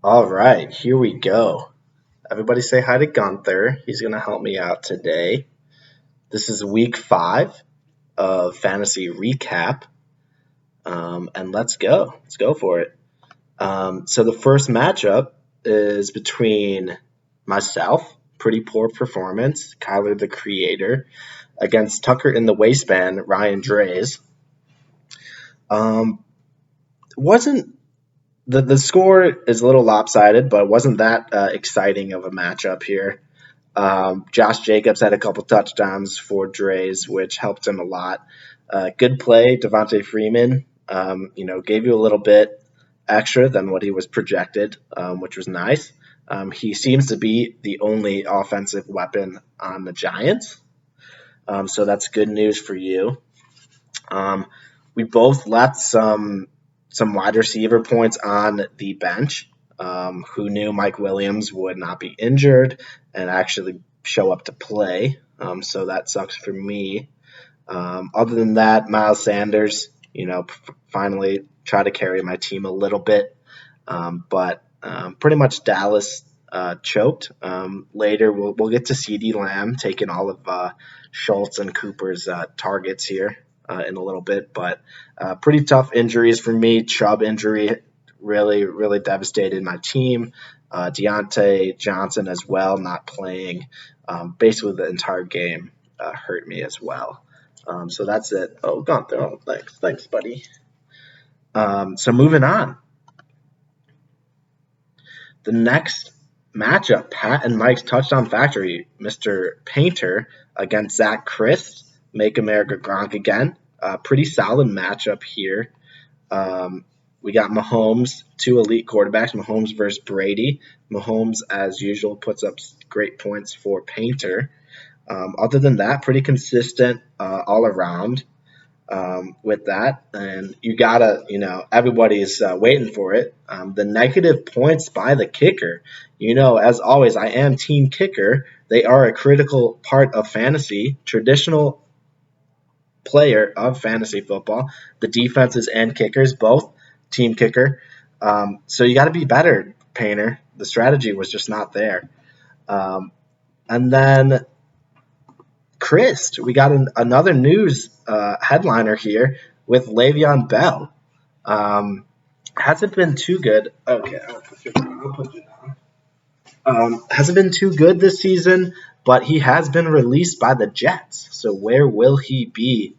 All right, here we go. Everybody say hi to Gunther. He's going to help me out today. This is week 5 of Fantasy Recap. And let's go. Let's go for it. So the first matchup is between myself, pretty poor performance, Kyler the Creator, against Tucker in the Waistband, Ryan Dreys. Wasn't the score is a little lopsided, but it wasn't that exciting of a matchup here. Josh Jacobs had a couple touchdowns for Dreys, which helped him a lot. Good play, Devontae Freeman. Gave you a little bit extra than what he was projected, which was nice. He seems to be the only offensive weapon on the Giants, so that's good news for you. We both left some wide receiver points on the bench. Who knew Mike Williams would not be injured and actually show up to play? So that sucks for me. Other than that, Miles Sanders, finally try to carry my team a little bit, but pretty much Dallas choked. Later, we'll get to CeeDee Lamb taking all of Schultz and Cooper's targets here in a little bit, but pretty tough injuries for me. Chubb injury really devastated my team. Deontay Johnson as well, not playing. Basically, the entire game hurt me as well. So that's it. Oh, Gunther. Oh, thanks, buddy. So moving on. The next matchup, Pat and Mike's Touchdown Factory, Mr. Painter against Zach Christ, Make America Gronk again. Pretty solid matchup here. We got Mahomes, two elite quarterbacks, Mahomes versus Brady. Mahomes, as usual, puts up great points for Painter. Other than that, pretty consistent all around with that. And you gotta, everybody's waiting for it. The negative points by the kicker. As always, I am team kicker. They are a critical part of fantasy, traditional player of fantasy football. The defenses and kickers, both team kicker. So you got to be better, Painter. The strategy was just not there. And then Christ, we got another news headliner here with Le'Veon Bell. Hasn't been too good. Okay, I'll put you down. Hasn't been too good this season, but he has been released by the Jets. So where will he be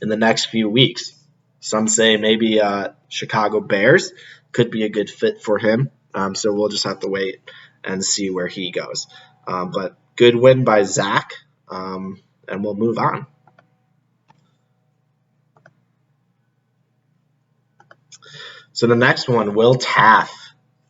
in the next few weeks? Some say maybe Chicago Bears could be a good fit for him. So we'll just have to wait and see where he goes. But good win by Zach, and we'll move on. So the next one, Will Taff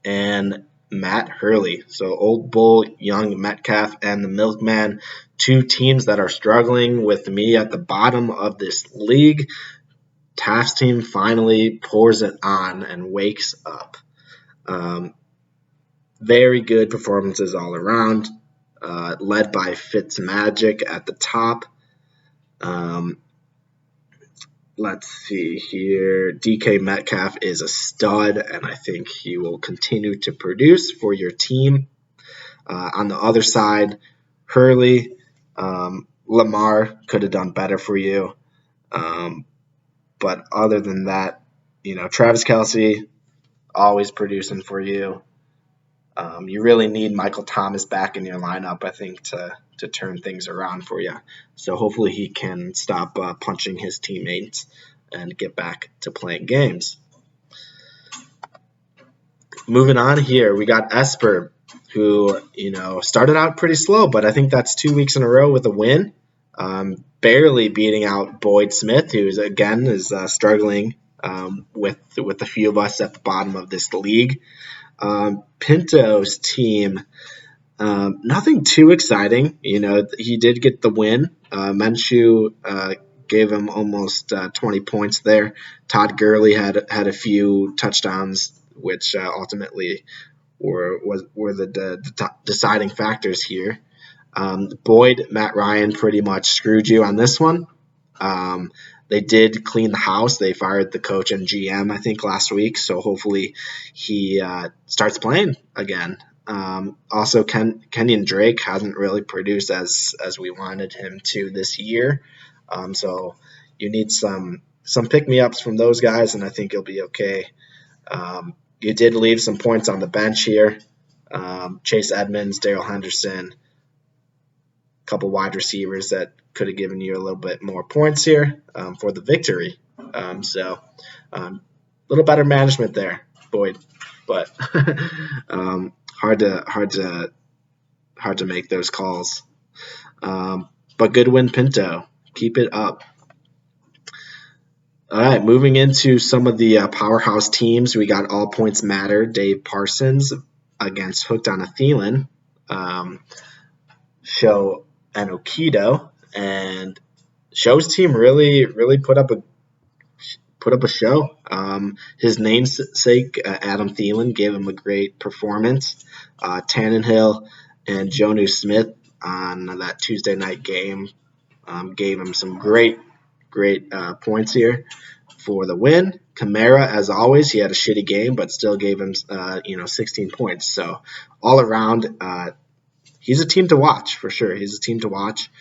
and Matt Hurley. So Old Bull, Young Metcalf, and the Milkman, two teams that are struggling with me at the bottom of this league. Taft's team finally pours it on and wakes up. Very good performances all around, led by Fitzmagic at the top. Let's see here. DK Metcalf is a stud, and I think he will continue to produce for your team. On the other side, Hurley, Lamar could have done better for you. But other than that, Travis Kelce, always producing for you. You really need Michael Thomas back in your lineup, I think, to turn things around for you. So hopefully he can stop punching his teammates and get back to playing games. Moving on here, we got Esper, who, started out pretty slow, but I think that's 2 weeks in a row with a win. Barely beating out Boyd Smith, who again is struggling with a few of us at the bottom of this league. Pinto's team, nothing too exciting. He did get the win. Minshew gave him almost 20 points there. Todd Gurley had a few touchdowns, which ultimately were the deciding factors here. Boyd, Matt Ryan pretty much screwed you on this one. They did clean the house. They fired the coach and GM, I think, last week. So hopefully he starts playing again. Also, Kenyon Drake hasn't really produced as we wanted him to this year. So you need some pick me ups from those guys, and I think you'll be okay. You did leave some points on the bench here. Chase Edmonds, Darrell Henderson, a couple wide receivers that could have given you a little bit more points here for the victory. So a little better management there, Boyd, but hard to make those calls. But good win, Pinto. Keep it up. All right, moving into some of the powerhouse teams, we got All Points Matter, Dave Parsons against Hooked on a Thielen, Show and Okido, and Show's team really put up a show. His namesake, Adam Thielen, gave him a great performance. Tannenhill and Jonnu Smith on that Tuesday night game gave him some great points here for the win. Kamara, as always, he had a shitty game, but still gave him 16 points. So all around, he's a team to watch for sure. He's a team to watch.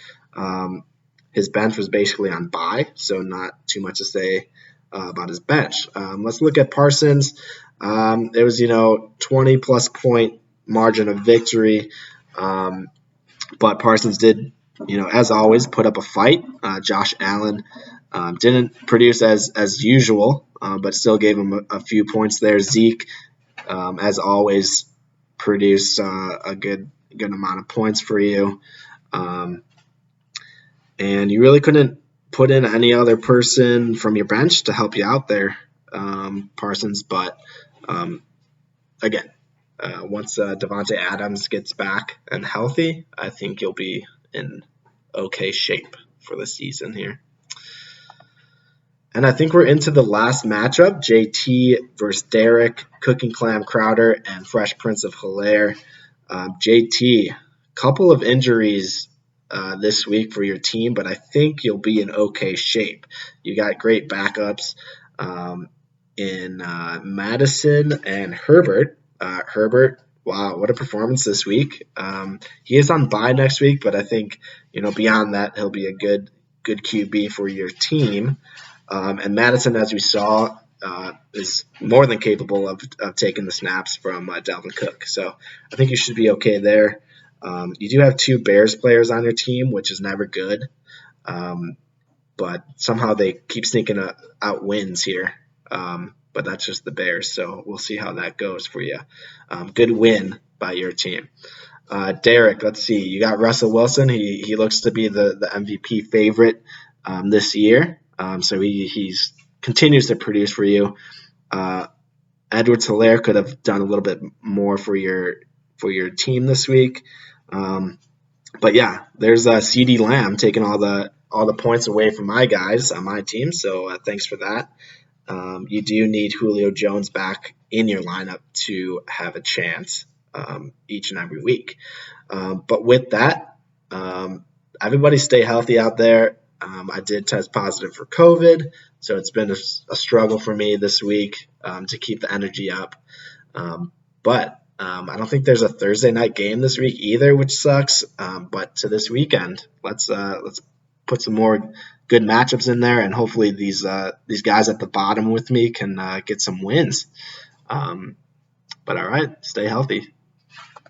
His bench was basically on bye, so not too much to say about his bench. Let's look at Parsons. It was 20 plus point margin of victory, but Parsons did, as always, put up a fight. Josh Allen didn't produce as usual, but still gave him a few points there. Zeke, as always, produced a good amount of points for you. And you really couldn't put in any other person from your bench to help you out there, Parsons. But again, once Devontae Adams gets back and healthy, I think you'll be in okay shape for the season here. And I think we're into the last matchup, JT versus Derek, Cooking Clam Crowder, and Fresh Prince of Hilaire. JT, couple of injuries this week for your team, but I think you'll be in okay shape. You got great backups in Madison and Herbert. Herbert, wow, what a performance this week. He is on bye next week, but I think beyond that, he'll be a good QB for your team. And Madison, as we saw, is more than capable of taking the snaps from Dalvin Cook. So I think you should be okay there. You do have two Bears players on your team, which is never good. But somehow they keep sneaking out wins here. But that's just the Bears, so we'll see how that goes for you. Good win by your team. Derek, let's see. You got Russell Wilson. He looks to be the MVP favorite this year. So he continues to produce for you. Edwards-Helaire could have done a little bit more for your team this week. But yeah, there's CeeDee Lamb taking all the points away from my guys on my team. So thanks for that. You do need Julio Jones back in your lineup to have a chance each and every week. But with that, everybody stay healthy out there. I did test positive for COVID, so it's been a struggle for me this week to keep the energy up. But I don't think there's a Thursday night game this week either, which sucks. But to this weekend, let's put some more good matchups in there, and hopefully these guys at the bottom with me can get some wins. But all right, stay healthy.